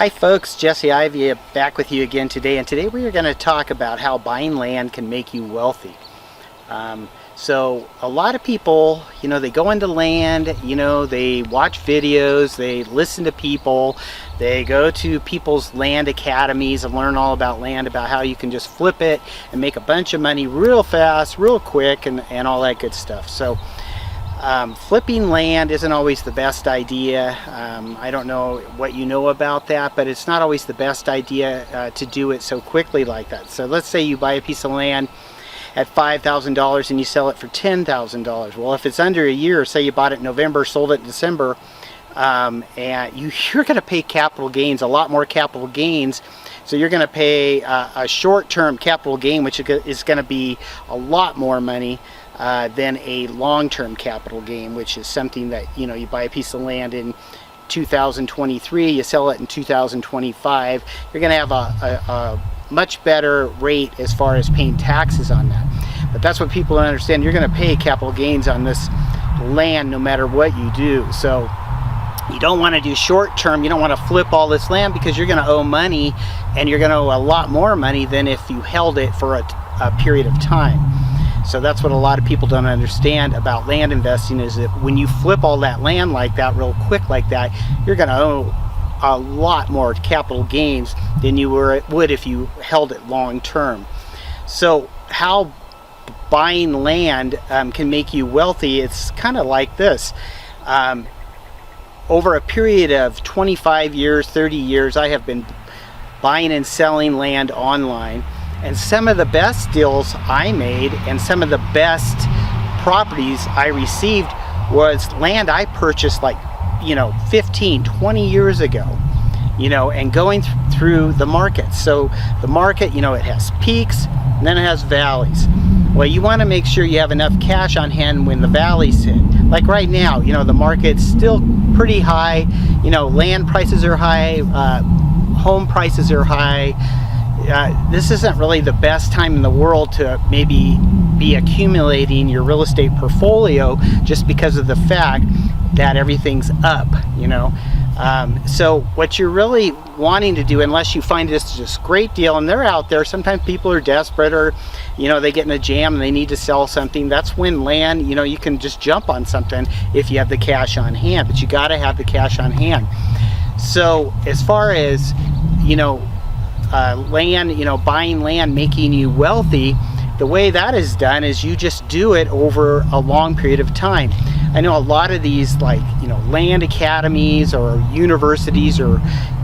Hi folks, Jesse Ivey back with you again today, and today we are going to talk about how buying land can make you wealthy. So a lot of people, they go into land, they watch videos, they listen to people, they go to people's land academies and learn all about land, about how you can just flip it and make a bunch of money real fast, real quick, and all that good stuff. So flipping land isn't always the best idea. I don't know what you know about that, but it's not always the best idea to do it so quickly like that. So let's say you buy a piece of land at $5,000 and you sell it for $10,000. Well, if it's under a year, say you bought it in November, sold it in December, and you're going to pay capital gains, a lot more capital gains. So you're going to pay a short-term capital gain, which is going to be a lot more money than a long-term capital gain, which is something that you buy a piece of land in 2023, you sell it in 2025, you're going to have a much better rate as far as paying taxes on that. But that's what people don't understand. You're going to pay capital gains on this land no matter what you do. So you don't want to do short term, you don't want to flip all this land, because you're going to owe money, and you're going to owe a lot more money than if you held it for a period of time. So that's what a lot of people don't understand about land investing, is that when you flip all that land like that real quick like that, you're going to owe a lot more capital gains than you would if you held it long term. So how buying land can make you wealthy, it's kind of like this. Over a period of 25 years, 30 years, I have been buying and selling land online. And some of the best deals I made and some of the best properties I received was land I purchased like 15, 20 years ago, and going through the market. So the market, it has peaks and then it has valleys. Well, you want to make sure you have enough cash on hand when the valleys hit. Like right now, the market's still pretty high, land prices are high, home prices are high. This isn't really the best time in the world to maybe be accumulating your real estate portfolio, just because of the fact that everything's up, so what you're really wanting to do, unless you find this just great deal, and they're out there, sometimes people are desperate, or they get in a jam and they need to sell something, that's when land, you can just jump on something if you have the cash on hand, but you got to have the cash on hand. So as far as land, buying land making you wealthy, the way that is done is you just do it over a long period of time. I know a lot of these land academies or universities or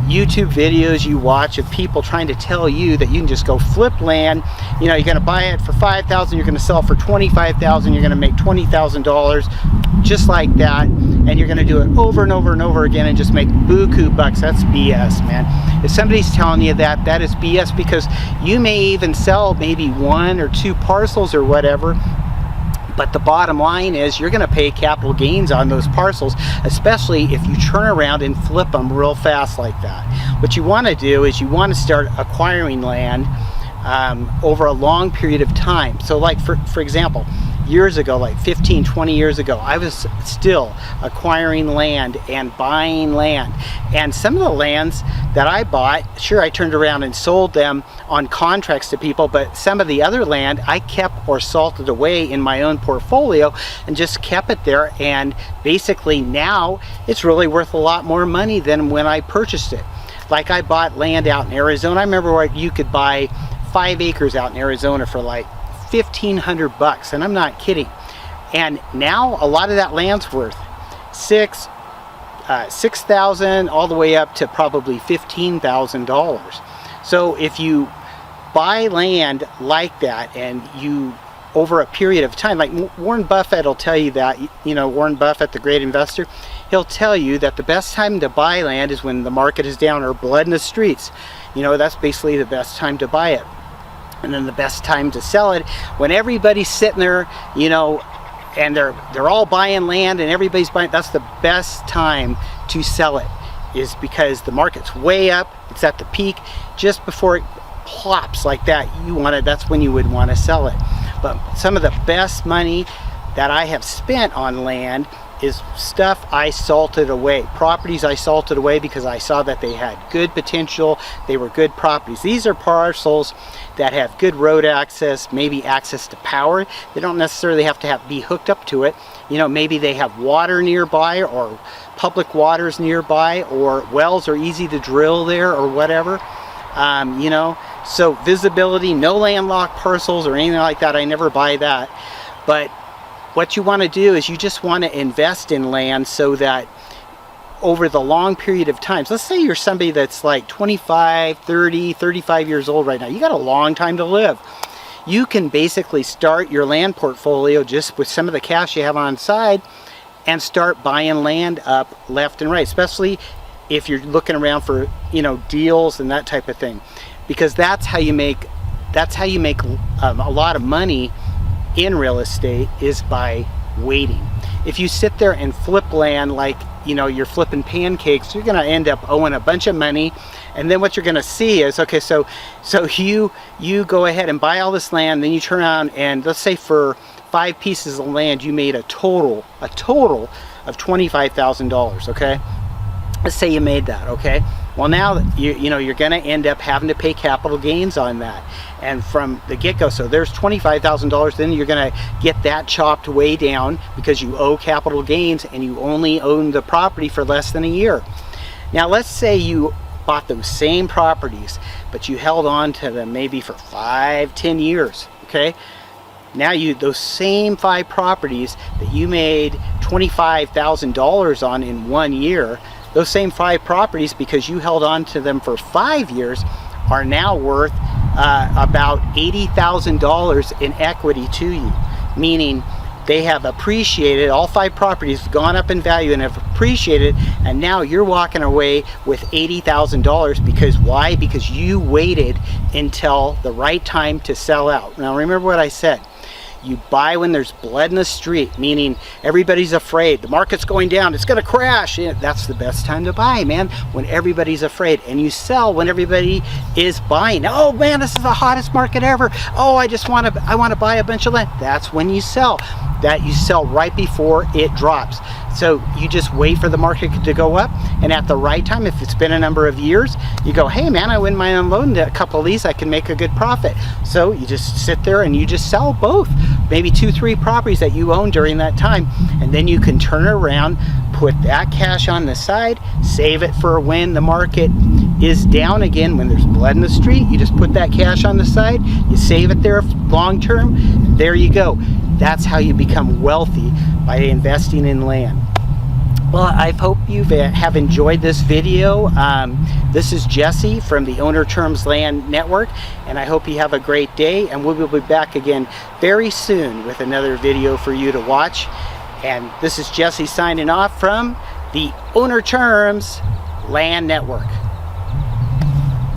YouTube videos you watch of people trying to tell you that you can just go flip land. You're going to buy it for $5,000, you're going to sell it for $25,000, you're going to make $20,000 just like that, and you're going to do it over and over and over again and just make buku bucks. That's BS, man. If somebody's telling you that, that is BS, because you may even sell maybe 1 or 2 parcels or whatever, but the bottom line is you're going to pay capital gains on those parcels, especially if you turn around and flip them real fast like that. What you want to do is you want to start acquiring land over a long period of time. So like for example, years ago, like 15, 20 years ago, I was still acquiring land and buying land. And some of the lands that I bought, sure, I turned around and sold them on contracts to people, but some of the other land I kept or salted away in my own portfolio and just kept it there. And basically now it's really worth a lot more money than when I purchased it. Like I bought land out in Arizona. I remember where you could buy 5 acres out in Arizona for like $1,500, and I'm not kidding. And now a lot of that land's worth $6,000 all the way up to probably $15,000. So if you buy land like that, and you over a period of time, like Warren Buffett will tell you that, Warren Buffett, the great investor, he'll tell you that the best time to buy land is when the market is down or blood in the streets. That's basically the best time to buy it. And then the best time to sell it, when everybody's sitting there, and they're all buying land and everybody's buying, that's the best time to sell it, is because the market's way up, it's at the peak, just before it plops like that, that's when you would want to sell it. But some of the best money that I have spent on land is stuff I salted away, properties I salted away because I saw that they had good potential, they were good properties. These are parcels that have good road access, maybe access to power. They don't necessarily have to be hooked up to it. You know, maybe they have water nearby, or public waters nearby, or wells are easy to drill there, or whatever. You know, so visibility, no landlocked parcels or anything like that. I never buy that. But what you want to do is you just want to invest in land so that over the long period of time, let's say you're somebody that's like 25, 30, 35 years old right now. You got a long time to live. You can basically start your land portfolio just with some of the cash you have on side and start buying land up left and right, especially if you're looking around for, you know, deals and that type of thing, because that's how you make a lot of money in real estate, is by waiting. If you sit there and flip land like, you know, you're flipping pancakes, you're going to end up owing a bunch of money. And then what you're going to see is, okay, so you go ahead and buy all this land, then you turn around and, let's say for 5 pieces of land you made a total of $25,000, okay? Let's say you made that, okay? Well, now you know you're going to end up having to pay capital gains on that, and from the get-go, so there's $25,000. Then you're going to get that chopped way down because you owe capital gains, and you only own the property for less than a year. Now, let's say you bought those same properties, but you held on to them maybe for 5-10 years, okay? Now those same 5 properties that you made $25,000 on in 1 year, those same 5 properties, because you held on to them for 5 years, are now worth about $80,000 in equity to you. Meaning they have appreciated, all 5 properties have gone up in value and have appreciated, and now you're walking away with $80,000. Because why? Because you waited until the right time to sell out. Now remember what I said. You buy when there's blood in the street, meaning everybody's afraid. The market's going down, it's going to crash. Yeah, that's the best time to buy, man, when everybody's afraid. And you sell when everybody is buying. Oh man, this is the hottest market ever. Oh, I want to buy a bunch of land. That's when you sell. That you sell right before it drops. So you just wait for the market to go up, and at the right time, if it's been a number of years, you go, hey man, I wouldn't mind unloading a couple of these, I can make a good profit. So you just sit there and you just sell both, maybe 2-3 properties that you own during that time, and then you can turn around, put that cash on the side, save it for when the market is down again, when there's blood in the street. You just put that cash on the side, you save it there long term, and there you go. That's how you become wealthy, by investing in land. Well, I hope you have enjoyed this video. This is Jesse from the Owner Terms Land Network, and I hope you have a great day, and we will be back again very soon with another video for you to watch. And this is Jesse signing off from the Owner Terms Land Network.